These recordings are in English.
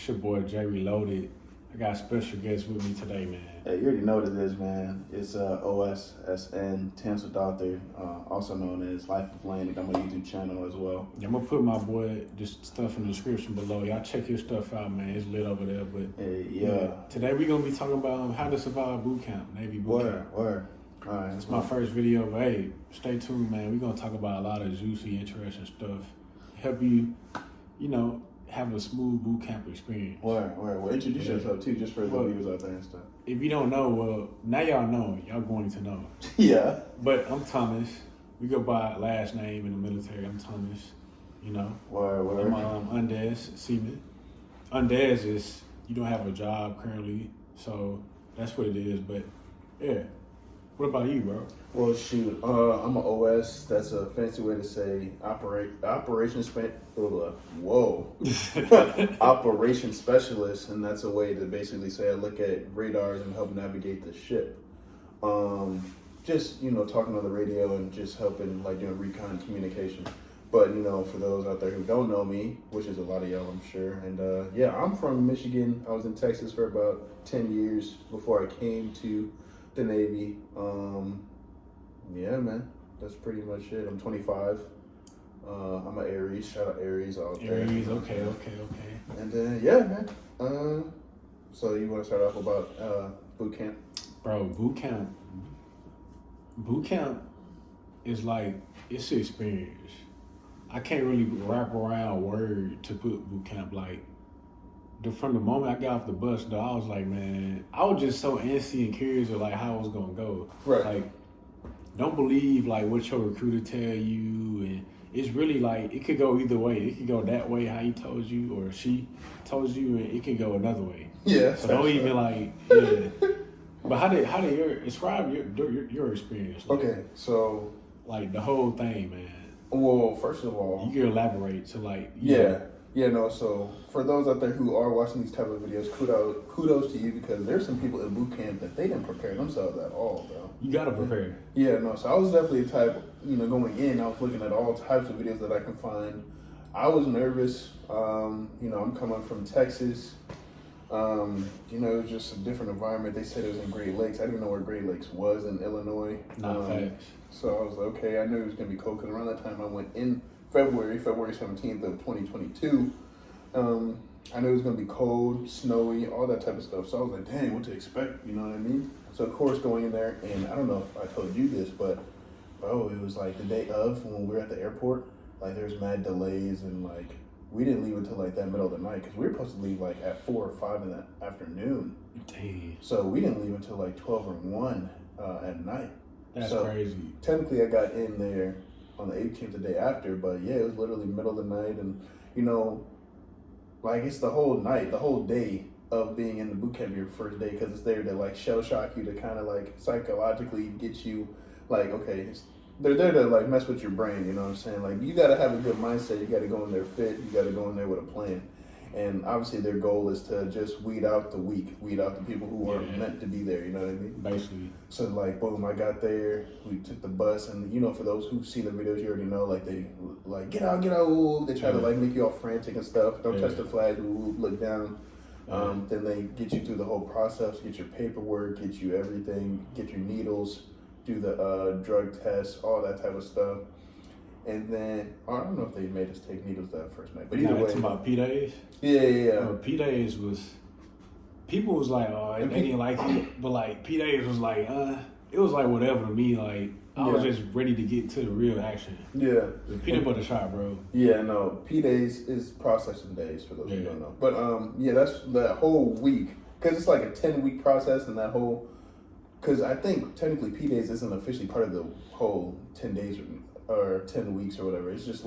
It's your boy Jay Reloaded. I got a special guest with me today, man. Hey, you already know what it is, man. It's OSSN, Tams with Author, also known as Life of Lane. I got my YouTube channel as well. Yeah, I'm gonna put my boy just stuff in the description below. Y'all check his stuff out, man. It's lit over there. But yeah. Today we're gonna be talking about how to survive boot camp, Navy Bootcamp. Word. All right. It's my first video, but hey, stay tuned, man. We're gonna talk about a lot of juicy, interesting stuff. Help you, have a smooth boot camp experience. Word. Well, introduce yourself too, just for the viewers out there and stuff. If you don't know, well, now y'all know. Y'all going to know. Yeah. But I'm Thomas. We go by last name in the military. I'm Thomas. Word. I'm Undes Seaman. Undes is you don't have a job currently, so that's what it is. But yeah, what about you, bro? Well, shoot, I'm an OS. That's a fancy way to say operation specialist, and that's a way to basically say I look at radars and help navigate the ship. Just talking on the radio and just helping doing recon communication. But for those out there who don't know me, which is a lot of y'all, I'm sure, and I'm from Michigan. I was in Texas for about 10 years before I came to the Navy. Yeah, man, that's pretty much it. I'm 25. I'm an Aries. Shout out Aries out there. Aries, okay. And then man. So you want to start off about boot camp? Bro, boot camp is it's an experience. I can't really wrap around word to put boot camp. From the moment I got off the bus, though, I was like, man, I was just so antsy and curious of how it was gonna go. Right. Don't believe what your recruiter tell you, and it's really it could go either way. It could go that way how he told you or she told you, and it could go another way. Yeah. So don't even yeah. But how did describe your experience? Okay, so the whole thing, man. Well, first of all, you can elaborate to So for those out there who are watching these type of videos, kudos to you, because there's some people in boot camp that they didn't prepare themselves at all, bro. You gotta prepare. So I was definitely the type, going in, I was looking at all types of videos that I can find. I was nervous. I'm coming from Texas. It was just a different environment. They said it was in Great Lakes. I didn't know where Great Lakes was in Illinois. Facts. So I was like, okay, I knew it was going to be cold, because around that time I went in February 17th of 2022. I knew it was going to be cold, snowy, all that type of stuff. So I was like, dang, what to expect, you know what I mean? So of course going in there, and I don't know if I told you this, but bro, it was the day of when we were at the airport, there's mad delays, and we didn't leave until that middle of the night, because we were supposed to leave at 4 or 5 in the afternoon. Dang. So we didn't leave until 12 or 1 at night. That's crazy. Technically I got in there on the 18th, the day after, but yeah, it was literally middle of the night, and it's the whole night, the whole day of being in the boot camp, your first day, because it's there to shell shock you, to kind of psychologically get you okay, they're there to mess with your brain, you know what I'm saying? You got to have a good mindset. You got to go in there fit. You got to go in there with a plan. And obviously their goal is to just weed out the weak, weed out the people who aren't meant to be there, you know what I mean? Basically. So boom, I got there, we took the bus, and for those who've seen the videos, you already know, they get out, ooh. They try to make you all frantic and stuff. Don't touch the flag, ooh, look down. Then they get you through the whole process, get your paperwork, get you everything, get your needles, do the drug test, all that type of stuff. And then, I don't know if they made us take needles that first night, but either way. Talking about P-Days? Yeah. P-Days was, people was oh, they didn't like it, but P-Days was it was whatever to me, I was just ready to get to the real action. Yeah. The peanut butter shot, bro. Yeah, no, P-Days is processing days, for those who don't know. But, that's that whole week, because it's a 10-week process, and that whole, because I think technically P-Days isn't officially part of the whole 10 days or 10 weeks or whatever. It's just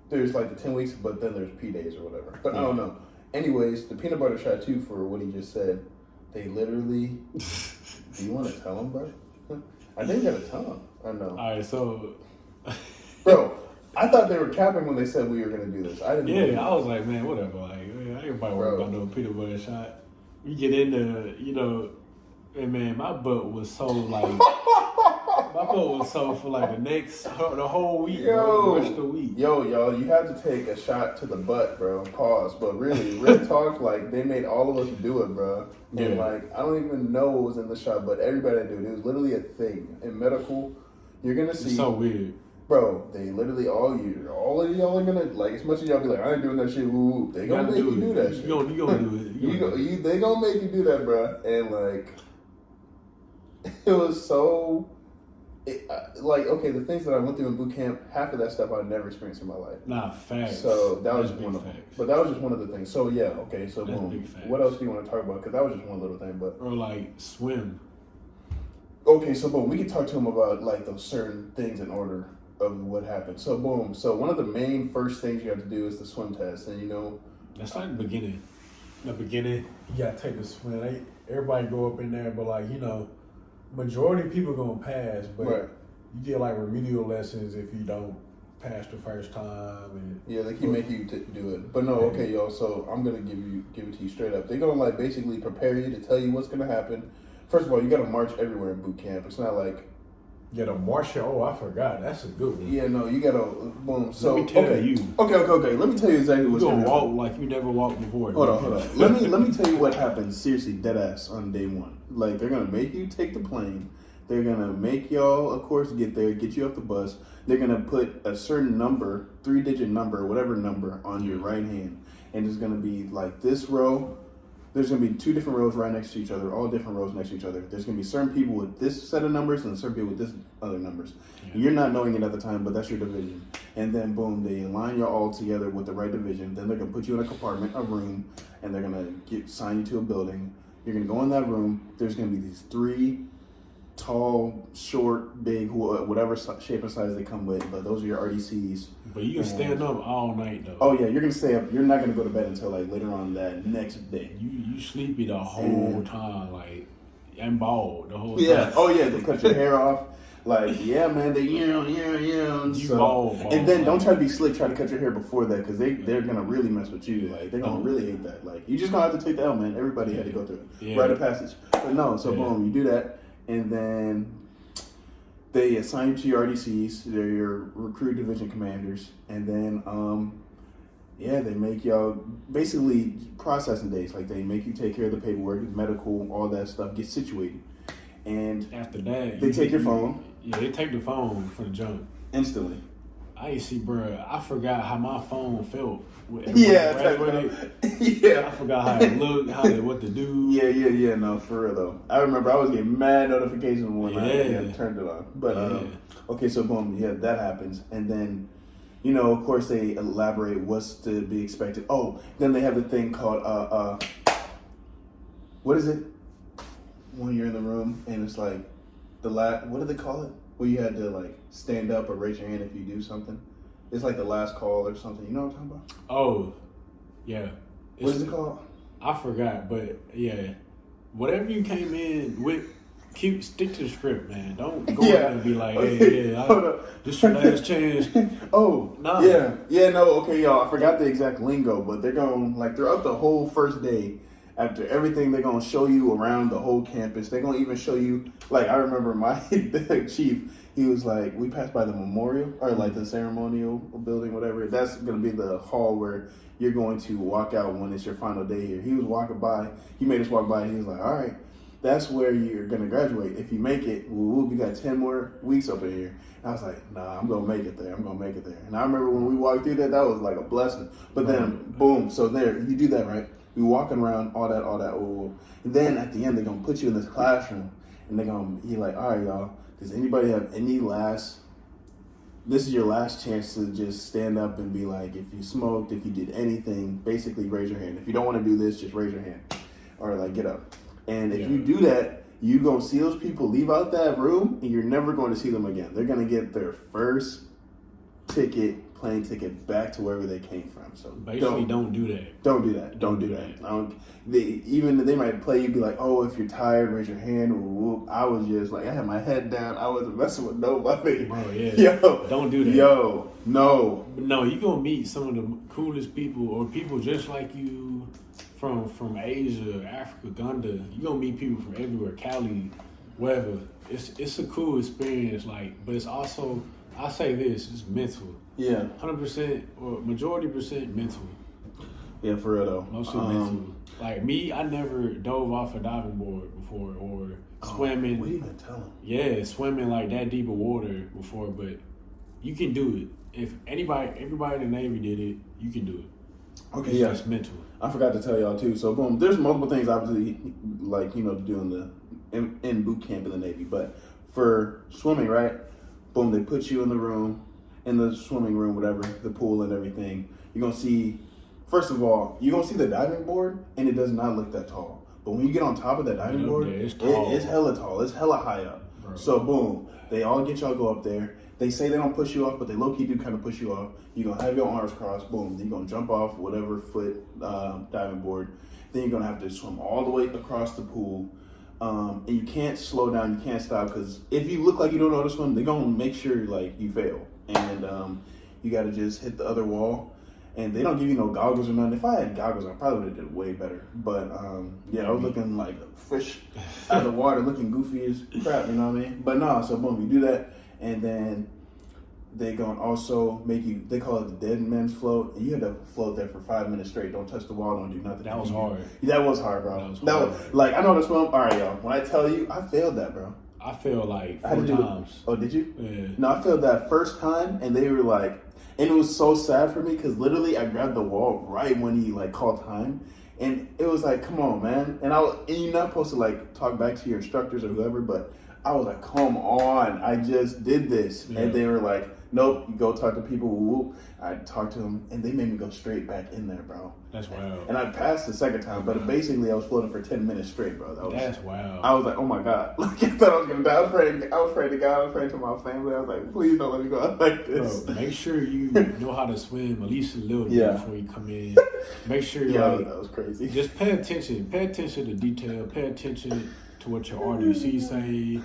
there's the 10 weeks, but then there's P-Days or whatever. But I don't know. Anyways, the peanut butter shot too, for what he just said, they literally, do you want to tell him, bro? I think you gotta tell him. I know. All right, so. Bro, I thought they were capping when they said we were going to do this. I didn't know. Yeah, I was like, man, whatever. Everybody worry about no peanut butter shot. You get into, and man, my butt was so boat was sold for like the whole week, Yo, bro. The rest of the week. Yo, y'all, you had to take a shot to the butt, bro. Pause. But really, real talk, like, they made all of us do it, bro. And, Yeah. like, I don't even know what was in the shot, but everybody did it. It was literally a thing. In medical, you're going to see. It's so weird. Bro, they literally all of y'all are gonna, like, as much as y'all be like, I ain't doing that shit, woo. They gonna make you do that shit. You gonna do it. They gonna make you do that, bro. And, like, it was so, okay, the things that I went through in boot camp, half of that stuff I've never experienced in my life. Nah, facts. So that was That's just one big of them. facts. But that was just one of the things. So yeah, okay, so That's boom. big facts. What else do you want to talk about? Because that was just one little thing, but. Or like swim. Okay, so boom, we can talk to him about like those certain things in order of what happened. So boom, so one of the main first things you have to do is the swim test, and you know. That's like the beginning. The beginning, you gotta take the swim. Everybody go up in there, but like, you know, majority of people gonna pass, but Right. you get like remedial lessons if you don't pass the first time. And Yeah, they keep making you do it. But no, okay, y'all. So I'm gonna give it to you straight up. They're gonna like basically prepare you to tell you what's gonna happen. First of all, you gotta march everywhere in boot camp. It's not like get a martial. Oh, I forgot. That's a good one. yeah, no, you gotta boom. So Let me tell okay. you. Okay. Let me tell you exactly You what's gonna gonna walk happen. like you never walked before. Hold on. Let me tell you what happens. Seriously, dead ass on day one. Like they're gonna make you take the plane. They're gonna make y'all, of course, get there, get you off the bus. They're gonna put a certain number, 3-digit number, whatever number, on your right hand, and it's gonna be like this row. There's gonna be 2 different rows right next to each other, all different rows next to each other. There's gonna be certain people with this set of numbers and certain people with this other numbers. Yeah. You're not knowing it at the time, but that's your division. And then boom, they align you all together with the right division. Then they're gonna put you in a compartment, a room, and they're gonna sign you to a building. You're gonna go in that room. There's gonna be these 3 tall, short, big, whatever shape and size they come with, but those are your RDCs. But you can stand up all night though. Oh yeah, you're gonna stay up. You're not gonna go to bed until like later on that next day. You sleepy the whole time, like and bald the whole Yeah. time. Oh yeah, they cut your hair off. Like yeah, man. They You so, bald. and then don't try to be slick. Try to cut your hair before that because they're gonna really mess with you. Like they're gonna really hate that. Like you just gonna have to take the L, man. Everybody had to go through it. Yeah. Rite of passage. But no, so Yeah. boom, you do that. And then they assign you to your RDCs. They're your recruit division commanders. And then, they make y'all basically processing days. Like they make you take care of the paperwork, medical, all that stuff, get situated. And after that, they take your phone. Yeah, they take the phone for the jump. Instantly. I ain't see, bro. I forgot how my phone felt. Yeah. I forgot how it looked, what to do. Yeah. No, for real though. I remember I was getting mad notifications when I turned it on. But okay, so boom, that happens, and then of course they elaborate what's to be expected. Oh, then they have the thing called what is it? When you're in the room and it's like what do they call it? Where you had to like stand up or raise your hand if you do something. It's like the last call or something. You know what I'm talking about? Oh, yeah. What is it called? I forgot, but yeah. Whatever you came in with, stick to the script, man. Don't go in and be like, hey, this your last chance. Oh, nah. Yeah, no, okay, y'all. I forgot the exact lingo, but they're going to, like, throughout the whole first day, after everything, they're going to show you around the whole campus. They're going to even show you, like, I remember my chief, he was like, we passed by the memorial, or like the ceremonial building, whatever. That's going to be the hall where you're going to walk out when it's your final day here. He was walking by, he made us walk by, and he was like, all right, that's where you're going to graduate. If you make it, we got 10 more weeks up in here. And I was like, nah, I'm going to make it there. And I remember when we walked through that was like a blessing. But then, boom, so there, you do that, right? We walking around, all that. And then at the end, they're going to put you in this classroom. And they're going to be like, all right, y'all, does anybody have this is your last chance to just stand up and be like, if you smoked, if you did anything, basically raise your hand. If you don't want to do this, just raise your hand. Or like, get up. And if you do that, you're going to see those people leave out that room and you're never going to see them again. They're going to get their first plane ticket back to wherever they came from. So basically, don't do that. Don't do that. They might play you, be like, oh, if you're tired, raise your hand. Whoop. I was just like, I had my head down. I wasn't messing with nobody. Bro, yeah. Yo, don't do that. Yo, no. No, you're going to meet some of the coolest people or people just like you from Asia, Africa, Uganda. You're going to meet people from everywhere. Cali. whatever. It's a cool experience, like, but it's also, I say this, it's mental. Yeah. 100% or majority percent mental. Yeah, for real though. Mostly mental. Like me, I never dove off a diving board before or swimming. What do you even tell him? Yeah, swimming like that deep of water before, but you can do it. If everybody in the Navy did it, you can do it. Okay, it's yeah. just mental. I forgot to tell y'all too. So boom, there's multiple things obviously like to do in boot camp in the Navy, but for swimming, right? Boom, they put you in the swimming room, whatever, the pool and everything. You're gonna see, first of all, you're gonna see the diving board, and it does not look that tall. But when you get on top of that diving board, it's tall. It's hella tall. It's hella high up. Bro. So boom, they all get y'all go up there. They say they don't push you off, but they low-key do kind of push you off. You're going to have your arms crossed, boom. Then you're going to jump off whatever foot diving board. Then you're going to have to swim all the way across the pool. And you can't slow down, you can't stop, because if you look like you don't know how to swim, they're going to make sure like you fail. And you got to just hit the other wall. And they don't give you no goggles or nothing. If I had goggles, I probably would have did way better. But yeah, I was looking like a fish out of the water, looking goofy as crap, you know what I mean? But no, so boom, you do that. And then they gonna also make you, they call it the dead man's float, and you had to float there for 5 minutes straight. Don't touch the wall, don't do nothing. That was hard. That was hard, bro. That was hard. Like, I know how to swim. All right, y'all. When I tell you, I failed that, bro. I failed like 4 times. Oh, did you? Yeah. No, I failed that first time, and they were like, and it was so sad for me because literally I grabbed the wall right when he like called time, and it was like, come on, man. And you're not supposed to like talk back to your instructors or whoever, but I was like, come on, I just did this. Yeah. And they were like, nope, you go talk to people. Whoop. I talked to them, and they made me go straight back in there, bro. That's wild. And I passed the second time, but basically I was floating for 10 minutes straight, bro. That's wild. I was like, oh my God. Like, I thought I was going to die. I was afraid to God. I was afraid to my family. I was like, please don't let me go out like this. Bro, make sure you know how to swim at least a little bit before you come in. Make sure you're that was crazy. Just pay attention. Pay attention to detail. Pay attention to what your RDC say.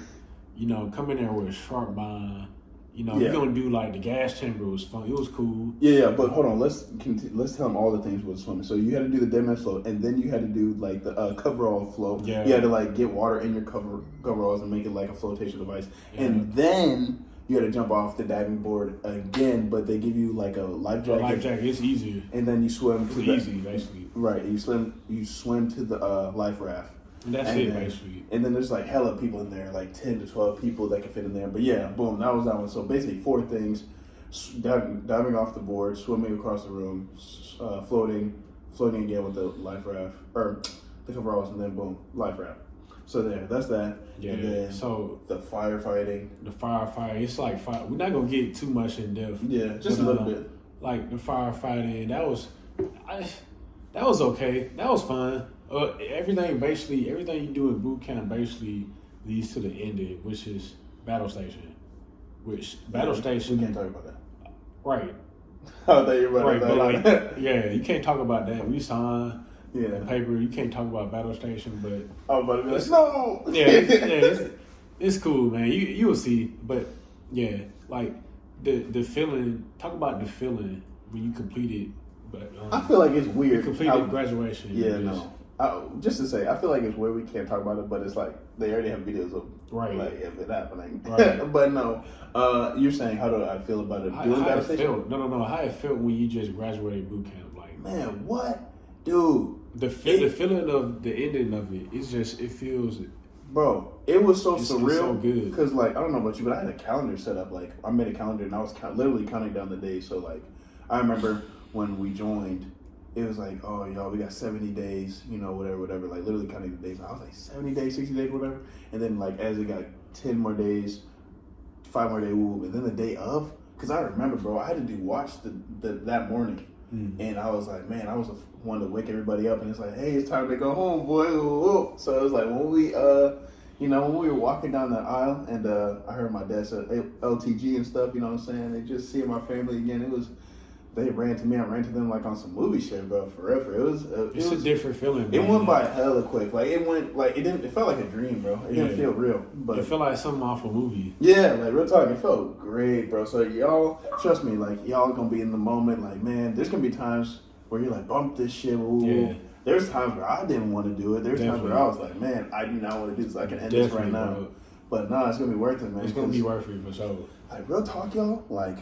You know, come in there with a sharp mind. You know, you're gonna do like the gas chamber was fun. It was cool. Yeah, but hold on. Let's tell them all the things with swimming. So you had to do the dead man's float, and then you had to do like the coverall float. Yeah. You had to like get water in your coveralls and make it like a flotation device, and then you had to jump off the diving board again. But they give you like a life jacket. Life jacket, it's easier. And then you swim. It's easy, basically. Right. You swim to the life raft. And that's it, basically. And then there's like hella people in there, like 10 to 12 people that can fit in there. But yeah, boom, that was that one. So basically 4 things: diving off the board, swimming across the room, floating again with the life raft, or the coveralls, and then boom, life raft. So that's that. Yeah. And then so the firefighting. It's like fire. We're not gonna get too much in depth. Yeah, just a little bit. Like the firefighting, that was okay. That was fun. Everything you do in boot camp basically leads to the ending, which is battle station. Battle station. We can't talk about that. Right. I thought you were right, but like, yeah, you can't talk about that. We signed the paper. You can't talk about battle station, but but it's no. It's cool, man. You will see, but yeah, like the feeling. Talk about the feeling when you completed. But I feel like it's weird. You completed graduation. Yeah, no. Just to say, I feel like it's weird we can't talk about it, but it's like they already have videos of like of it happening. Right. But no, you're saying how do I feel about it? How it felt? No. How it felt when you just graduated boot camp? Like, man, what, dude? The feeling of the ending of it. It's just it feels. Bro, it was so surreal. It's so good. Because like I don't know about you, but I had a calendar set up. Like I made a calendar and I was literally counting down the days. So like I remember when we joined. It was like, oh, y'all, we got 70 days, you know, whatever, like literally counting the days. I was like, 70 days, 60 days, whatever. And then, like, as it got 10 more days, 5 more days, and then the day of, because I remember, bro, I had to do watch that morning. Mm-hmm. And I was like, man, I was the one to wake everybody up. And it's like, hey, it's time to go home, boy. So it was like, when we were walking down the aisle and I heard my dad say LTG and stuff, you know what I'm saying? And just seeing my family again, they ran to me. I ran to them like on some movie shit, bro. Forever. It was a different feeling. Man. It went by hella quick. Like it went like it felt like a dream, bro. It didn't feel real, but it felt like something off a movie. Yeah, like real talk. It felt great, bro. So y'all trust me, like y'all gonna be in the moment. Like man, there's gonna be times where you're like bump this shit. Yeah. There's times where I didn't want to do it. There's times where I was like, man, I do not want to do this. I can end this right now. Bro. But nah, it's gonna be worth it, man. It's gonna be worth it for sure. Like real talk, y'all. Like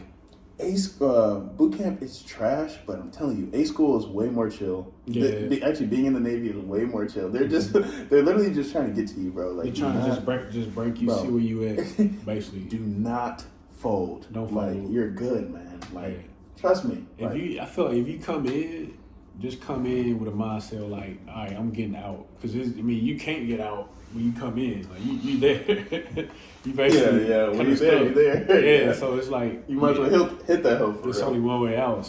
Ace boot camp is trash, but I'm telling you, A school is way more chill. Yeah. Actually, being in the Navy is way more chill. They're they're literally just trying to get to you, bro. Like They're trying to just break you, bro. see where you at, basically. Do not fold. Don't like, fold. You're good, man. Like Yeah. trust me. I feel like if you come in, just come in with a mindset like, all right, I'm getting out, because you can't get out when you come in. Like you there. You basically When you're there, you're there. Yeah, so it's like you might as well hit that hoe for There's real. only one way out.